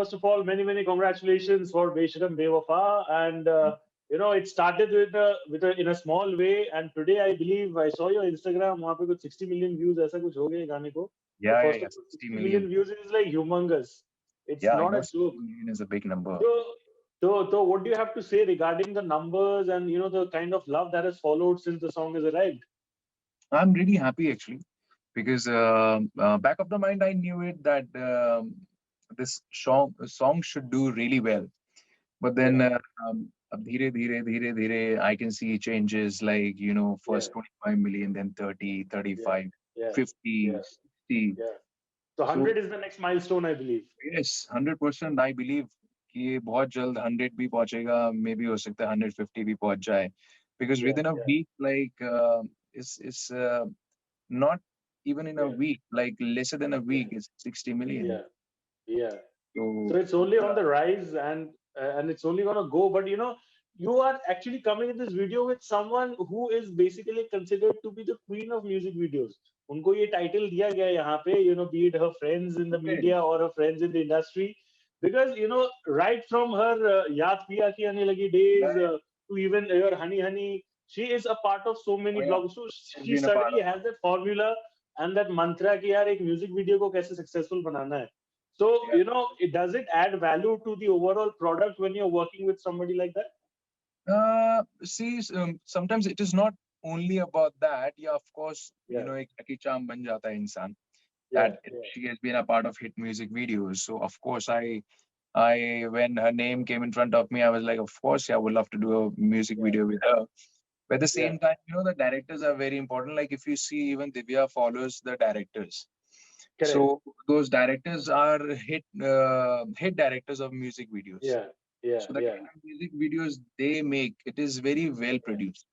first of all, many congratulations for Besharam Bewafa. And it started with a in a small way. And today, I believe I saw your Instagram. वहाँ पे कुछ 60 million views ऐसा कुछ हो गए गाने को. So Yeah, yeah, first yeah. of all, 60 60 million. million views is like humongous. It's Yeah, I not know a 60 joke. million is a big number. So what do you have to say regarding the numbers and the kind of love that has followed since the song has arrived? I'm really happy actually because back of the mind, I knew it that this song should do really well. But then Yeah, अब धीरे धीरे I can see changes like, yeah, first 25 million, then 30, yeah, 35, yeah, 50, yeah, 60. yeah. So So 100 is the next milestone, I believe. yes, 100% I believe कि ये बहुत जल्द 100 भी पहुंचेगा, मे भी हो सकता है 150 भी पहुंच जाए, because Yeah, within a yeah, week, like it's not even in a yeah, week, like lesser than a yeah, week, it's 60 million. yeah, yeah. So So it's only on uh, the rise, and it's only gonna go. But you are actually coming in this video with someone who is basically considered to be the queen of music videos. उनको ये title दिया गया है यहाँ पे, be it her friends in the okay, media or her friends in the industry, because right from her याद पिया की आने लगी yeah, days yeah. to even your Honey Honey, she is a part of so Oh many yeah, blogs. So she's she been a part certainly of. has that formula and that mantra कि यार एक music video को कैसे successful बनाना है. So, Yeah. does it add value to the overall product when you're working with somebody like that? See, sometimes it is not only about that. Yeah, of course, Yeah, एक lucky charm बन जाता है इंसान. yeah, That yeah, she has been a part of hit music videos. So of course, I when her name came in front of me, I was like, of course, yeah, I would love to do a music yeah, video with her. But at the yeah. same time, the directors are very important. Like if you see, even Divya follows the directors. Correct. So those directors are hit directors of music videos. Yeah, yeah, So the yeah, kind of music videos they make, it is very well yeah, produced.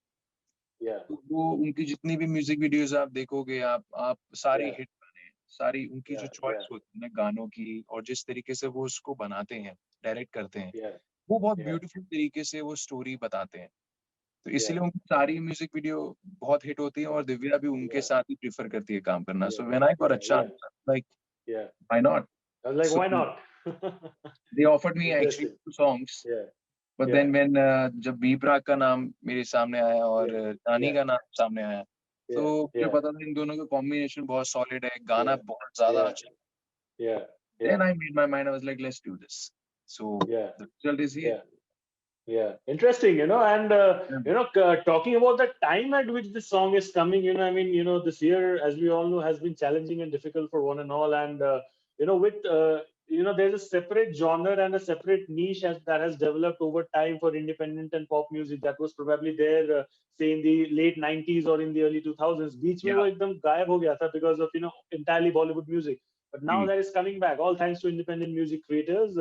yeah, तो वो उनकी जितनी भी music videos आप देखोगे, आप सारी yeah, hit गाने, सारी उनकी जो yeah, yeah, चॉइस होती है ना गानों की, और जिस तरीके से वो उसको बनाते हैं, डायरेक्ट करते हैं, yeah, वो बहुत yeah, ब्यूटीफुल तरीके से वो स्टोरी बताते हैं. तो yeah, इसीलिए उनकी सारी म्यूजिक वीडियो बहुत हिट होती है, और दिव्या भी उनके yeah, साथ ही प्रेफर करती है काम करना. yeah, so when I got a yeah, yeah, chance, like yeah. Why not. I was like, so why not? They offered me actually Interesting. 2 songs. Yeah, but yeah, then when जब B Praak का नाम मेरे सामने आया और yeah, नानी yeah, का नाम सामने आया, तो yeah, मुझे yeah, पता था इन दोनों का कॉम्बिनेशन बहुत सॉलिड है, गाना yeah, बहुत ज्यादा yeah, अच्छा है. yeah, then yeah, I made my mind, I was like let's do this. So yeah, the result is here. yeah. Yeah, interesting, and talking about the time at which this song is coming, I mean, this year, as we all know, has been challenging and difficult for one and all, and with there's a separate genre and a separate niche that has developed over time for independent and pop music that was probably there, say in the late 90s or in the early 2000s. बीच में या वो एकदम गायब हो गया था because of entirely Bollywood music, but now ji, that is coming back, all thanks to independent music creators.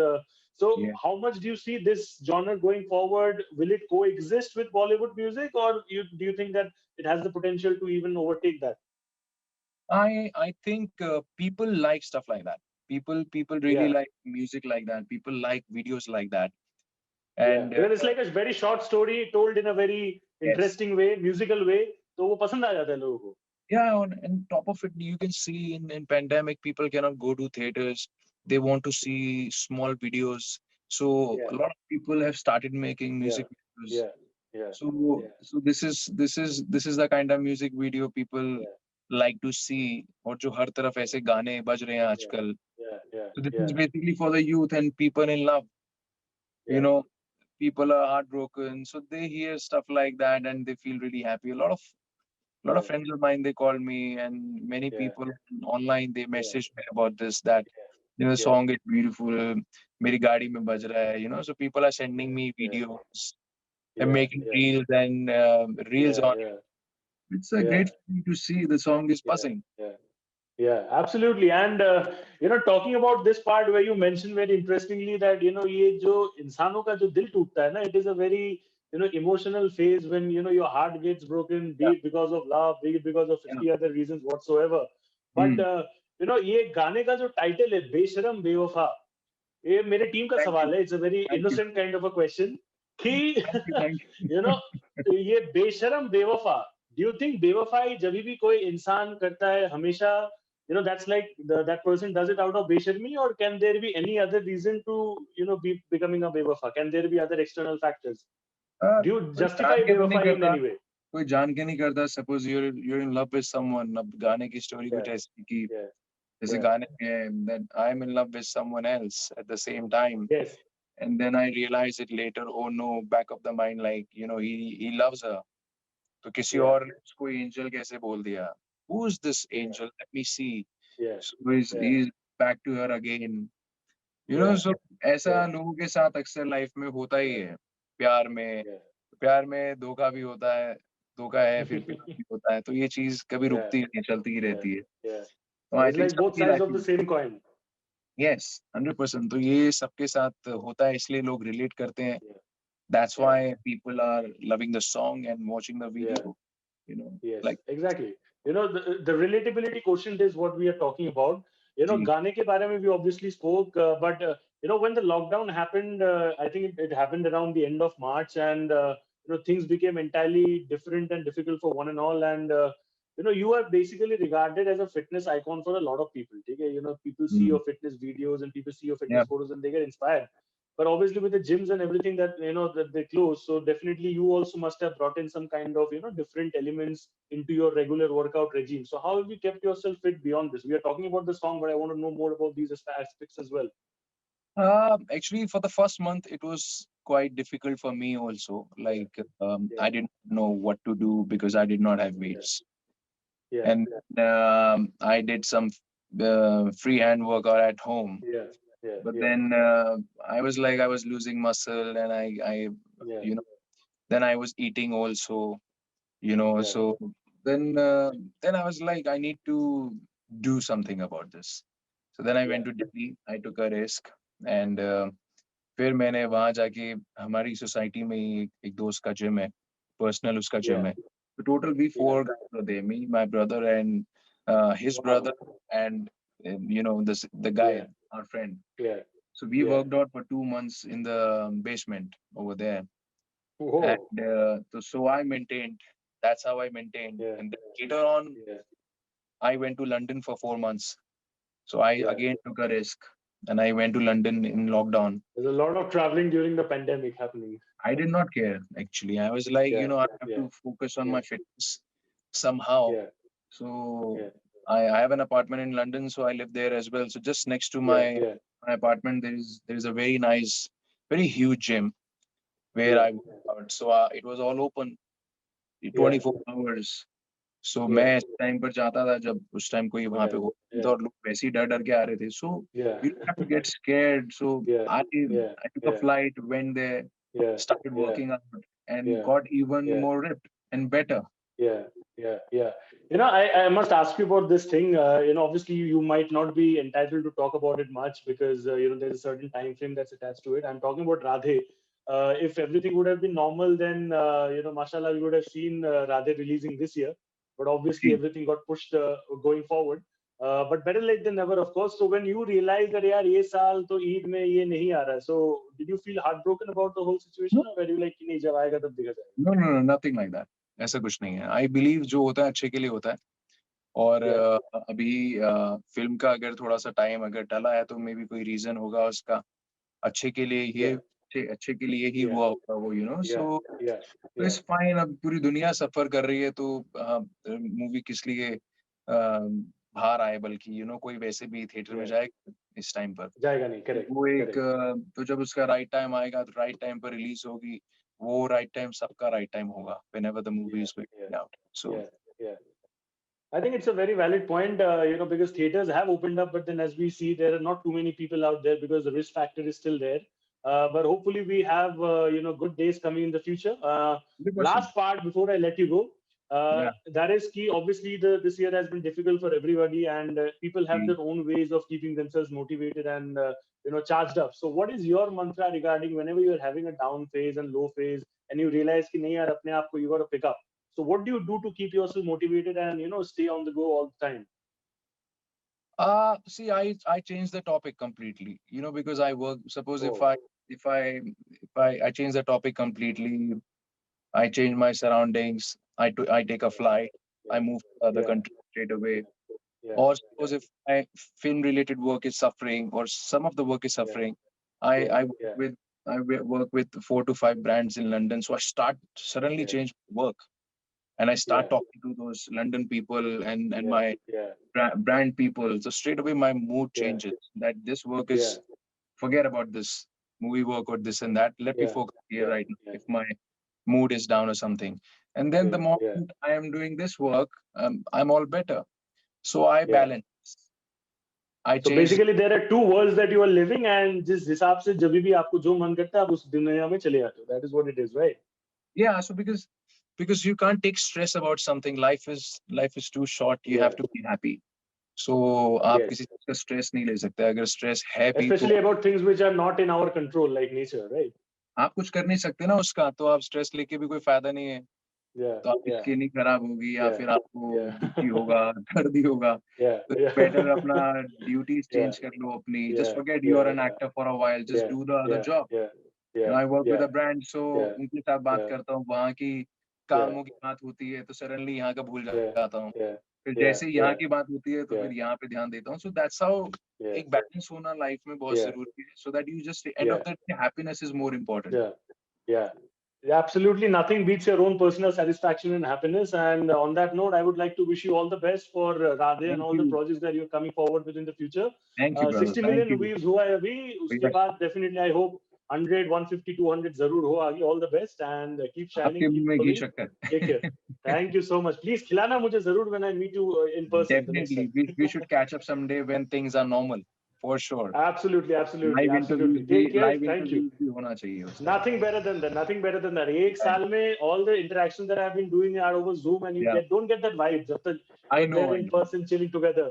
So, या how much do you see this genre going forward? Will it coexist with Bollywood music, or do you think that it has the potential to even overtake that? I think people like stuff like that. People really Yeah, like music like that. People like videos like that. yeah, And because it's like a very short story told in a very yes. interesting way, musical way. तो वो पसंद आ जाता है लोगों को. Yeah, on top of it, you can see in pandemic, people cannot go to theaters. They want to see small videos. So Yeah, a lot of people have started making yeah, music videos. yeah, yeah, So yeah, so this is the kind of music video people yeah, like to see. और जो हर तरफ ऐसे गाने बज रहे हैं yeah, आजकल. yeah, yeah, So this is yeah, basically for the youth and people in love. You yeah, know, people are heartbroken, so they hear stuff like that and they feel really happy. A lot of yeah, friends of mine, they call me, and many yeah, people online, they yeah, message me about this, that yeah, song is beautiful, मेरी गाड़ी में बज रहा है, so people are sending yeah, me yeah, videos and yeah, making yeah, reels and reels yeah, on it. yeah, It's a yeah, great thing to see the song is yeah, buzzing. yeah. Yeah, absolutely. And talking about this part where you mentioned very interestingly that ये जो इंसानों का जो दिल टूटता है ना, it is a very emotional phase when your heart gets broken, be Yeah, it because of love, be it because of yeah. 50 other reasons whatsoever. But Hmm. ये गाने का जो टाइटल है बेशरम बेवफा, ये मेरे टीम का Thank you. सवाल है. It's a very Thank you. Innocent kind of a question कि Thank you. Thank you know you. ये बेशरम बेवफा, डू यू थिंक बेवफाई जब भी कोई इंसान करता है हमेशा that's like that person does it out of besharmi, or can there be any other reason to, be becoming a bewafa? Can there be other external factors? Do you कोई justify जान के तो नहीं bewafai in करता, any way? कोई जान के नहीं करता. Suppose you're in love with someone. अब गाने की स्टोरी Yeah, कुछ ऐसी कि yeah, जैसे yeah. गाने में that I'm in love with someone else at the same time, Yes, and then I realize it later. Oh no, back of the mind, like he loves her. तो किसी yeah, और ने उसको angel कैसे बोल दिया? Who's this yeah, angel? Let me see. yeah, So he's back to her again. yeah, So ऐसा yeah, लोगों के साथ अक्सर लाइफ में होता ही yeah, है. प्यार में yeah, प्यार में धोखा भी होता है, धोखा है फिर प्यार yeah, भी होता है. तो ये चीज कभी yeah, रुकती नहीं, चलती ही yeah, रहती है. yeah. तो आई It's थिंक like both सबकी sides लाइफ of में the same coin. यस 100%. तो ये सबके साथ होता है, इसलिए लोग रिलेट करते हैं. Yeah, That's yeah, why people are loving the song and watching the yeah. video. Yes, Like exactly. The relatability quotient is what we are talking about. Ji. Gaane ke bare mein we obviously spoke, but when the lockdown happened, I think it happened around the end of March, and things became entirely different and difficult for one and all. And you are basically regarded as a fitness icon for a lot of people. Okay? People see Mm. your fitness videos and people see your Yeah. fitness photos and they get inspired. But obviously with the gyms and everything that that they close, so definitely you also must have brought in some kind of different elements into your regular workout regime. So how have you kept yourself fit beyond this? We are talking about the song, but I want to know more about these aspects as well. Actually, for the first month, it was quite difficult for me also. Yeah, Like, yeah, I didn't know what to do because I did not have yeah, weights. yeah, And I did some free hand workout at home. yeah, yeah, But yeah, then I was like, I was losing muscle, and yeah, you know, then I was eating also, yeah, So then I was like, I need to do something about this. So then I yeah, went to Delhi. I took a risk, and फिर मैंने वहां जाके हमारी society में ही एक दोस्त का gym है, पर्सनल उसका yeah, जिम है. So total we yeah. four guys were there, me, my brother, and his brother, Wow. and the Yeah, guy, our friend. yeah, So we yeah. worked out for 2 months in the basement over there, Whoa. and so I maintained. That's how I maintained. Yeah, And then later on, yeah, I went to London for 4 months. So I yeah. again took a risk, and I went to London in lockdown. There's a lot of traveling during the pandemic happening. I did not care actually. I was like, Yeah, I have yeah, to focus on yeah, my fitness somehow. yeah, So yeah, I have an apartment in London, so I live there as well. So just next to yeah, my yeah, my apartment, there is a very nice, very huge gym where yeah, I work out. So it was all open yeah, 24 hours. So yeah, मैं इस time पर जाता था जब उस time कोई वहां yeah, पे होता नहीं था yeah, और लोग वैसे ही डर डर के आ रहे थे. So yeah, you don't have to get scared. So yeah, I yeah, I took a yeah, flight, went there, yeah, started yeah, working out, and yeah, got even yeah. more ripped and better. Yeah, yeah, yeah. I must ask you about this thing. Obviously, you might not be entitled to talk about it much because, there's a certain time frame that's attached to it. I'm talking about Radhe. If everything would have been normal, then, mashallah, we would have seen Radhe releasing this year. But obviously, ji. everything got pushed going forward. But better late than never, of course. So when you realized that, yaar, ye saal to Eid mein ye nahi aa raha, so did you feel heartbroken about the whole situation, No, or were you like, nahi, jab aayega tab dekha jayega? no, no, no, nothing like that. ऐसा कुछ नहीं है. I believe जो होता है अच्छे के लिए होता है. और Yeah, अभी फिल्म का अगर थोड़ा सा टाइम अगर टला है तो मे बी कोई रीजन होगा उसका. अच्छे के लिए ये yeah, अच्छे के लिए ही yeah. हुआ होगा वो. Yeah, so yeah, yeah, it's fine. अब पूरी दुनिया सफर कर रही है तो मूवी किस लिए बाहर आए, बल्कि कोई वैसे भी थिएटर में yeah. जाएगा इस टाइम पर. जाएगा नहीं, तो करेक्ट, वो एक करेक्ट. तो जब उसका राइट टाइम आएगा तो राइट टाइम पर रिलीज होगी. वो राइट टाइम सबका राइट टाइम होगा whenever the movie Yeah, is yeah, going out. So yeah, yeah. I think it's a very valid point, because theaters have opened up, but then as we see, there are not too many people out there because the risk factor is still there. But hopefully, we have good days coming in the future. 100%. Last part before I let you go, Yeah. that is key. Obviously, this year has been difficult for everybody, and people have their own ways of keeping themselves motivated and charged up. So, what is your mantra regarding whenever you are having a down phase and low phase, and you realize कि नहीं यार अपने आप को you got to pick up. So what do you do to keep yourself motivated and stay on the go all the time? See, I changed the topic completely. Because I work. Suppose if Oh, I if I if I change the topic completely, I change my surroundings. I take a yeah, flight. I yeah, move to other yeah, country straight away. yeah, or suppose yeah, if my film related work is suffering or some of the work is yeah, suffering, yeah, I work yeah, with work with 4 to 5 brands in London. So I start suddenly yeah, change work, and I yeah, start talking to those London people and yeah, my yeah, brand people. So straight away my mood yeah, changes. That this work yeah, is, forget about this movie work or this and that. Let me yeah, focus here yeah, right now. yeah, If my mood is down or something, and then yeah, the yeah, moment I am doing this work, I'm all better. So I yeah. balance. I So change. basically there are two worlds that you are living, and जिस हिसाब से जब भी आपको जो मन करता है आप उस दुनिया में चले जाते हो. That is what it is, right? Yeah. So because you can't take stress about something. Life is too short. You Yeah. have to be happy. So आप Yes. किसी चीज का स्ट्रेस नहीं ले सकते. अगर स्ट्रेस है भी तो Especially about things which are not in our control, like nature, right? आप कुछ कर नहीं सकते ना उसका. तो आप स्ट्रेस लेके भी कोई फायदा नहीं है. Yeah. तो आपकी Yeah. स्किन ही खराब होगी या Yeah. फिर आपको Yeah. बीपी होगा, दर्द ही होगा. Yeah. तो बेटर Yeah. अपना ड्यूटीज Yeah. चेंज कर लो अपनी. Just Yeah. Forget you Yeah. Are an Yeah. Actor for a while. Just Yeah. Do the other Yeah. Job. Yeah. Yeah. I work with Yeah. A brand, so Yeah. उनके साथ बात Yeah. करता हूँ. वहाँ की Yeah. कामों की बात होती है तो सडनली यहाँ का भूल Yeah. जाता हूँ. Yeah. फिर Yeah. जैसे ही यहाँ Yeah. की बात होती है तो Yeah. फिर यहाँ पे ध्यान देता हूँ. So that's how Yeah. एक बैलेंस होना लाइफ में बहुत Yeah. जरूरी है. So that you just end of Yeah. The day happiness is more important. Yeah. Yeah. Yeah, absolutely nothing beats your own personal satisfaction and happiness. And on that note, I would like to wish you all the best for Radhe and thank all the you. projects that you're coming forward with in the future. Thank you brother. 60 thank million you. views हुआ है अभी उसके बाद definitely I hope 100, 150, 200 जरूर हो आगे. All the best and keep shining, आपके मुंह keep में घी glowing. Take care. शक्कर. Thank you so much. Please खिलाना मुझे जरूर when I meet you in person the next Definitely, time. we should catch up someday when things are normal, for sure. Absolutely, absolutely, Live absolutely. interviews भी Take care. live Thank you. interviews भी होना चाहिए उस time. Nothing better than that. Nothing better than that. एक साल में all the interactions that I've been doing are over Zoom, and you Yeah, don't get that vibe जब तक I you're know, there I in know, person chilling together.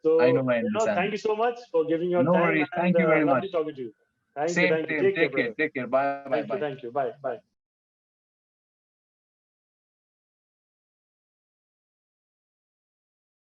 So I know, I thank understand. you so much for giving your No time worries. and Thank you very much. lovely talking to you. Thank you, Same, thank you. same. Take care, Take care, brother. take care. Bye, bye, Thank you, bye. thank you. Bye, bye.